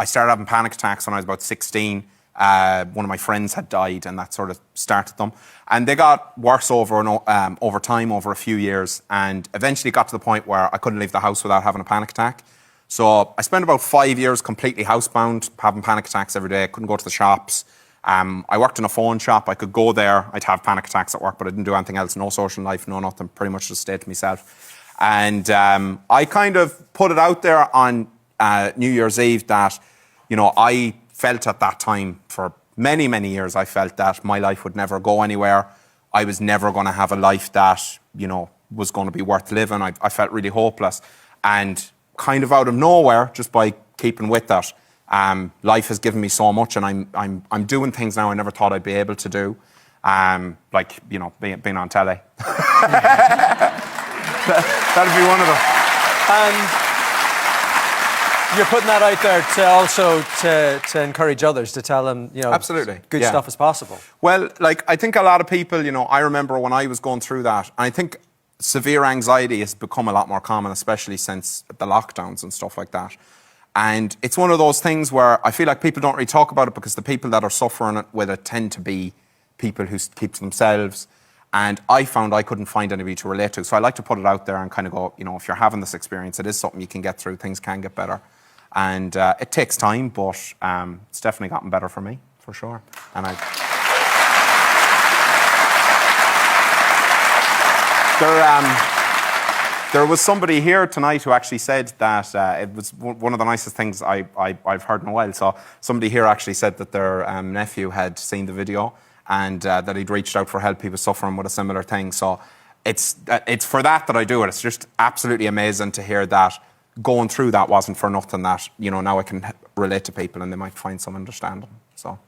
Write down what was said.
I started having panic attacks when I was about 16. One of my friends had died, and that sort of started them. And they got worse over time, over a few years, and eventually got to the point where I couldn't leave the house without having a panic attack. So I spent about 5 years completely housebound, having panic attacks every day. I couldn't go to the shops. I worked in a phone shop. I could go there. I'd have panic attacks at work, but I didn't do anything else. No social life, no nothing. Pretty much just stayed to myself. And I kind of put it out there on New Year's Eve that, you know, I felt at that time for many, many years, I felt that my life would never go anywhere. I was never going to have a life that, you know, was going to be worth living. I felt really hopeless. And kind of out of nowhere, just by keeping with that, life has given me so much, and I'm doing things now I never thought I'd be able to do, like, you know, being on telly. That'd be one of them. And you're putting that out there to also to encourage others, to tell them, you know, absolutely, good stuff is possible. Well, like, I think a lot of people, you know, I remember when I was going through that, and I think severe anxiety has become a lot more common, especially since the lockdowns and stuff like that. And it's one of those things where I feel like people don't really talk about it, because the people that are suffering with it tend to be people who keep to themselves. And I found I couldn't find anybody to relate to. So I like to put it out there and kind of go, you know, if you're having this experience, it is something you can get through. Things can get better. And it takes time, but it's definitely gotten better for me, for sure. And there was somebody here tonight who actually said that it was one of the nicest things I've heard in a while. So somebody here actually said that their nephew had seen the video, and that he'd reached out for help. He was suffering with a similar thing. So it's for that I do it. It's just absolutely amazing to hear that going through that wasn't for nothing, that, you know, now I can relate to people and they might find some understanding. So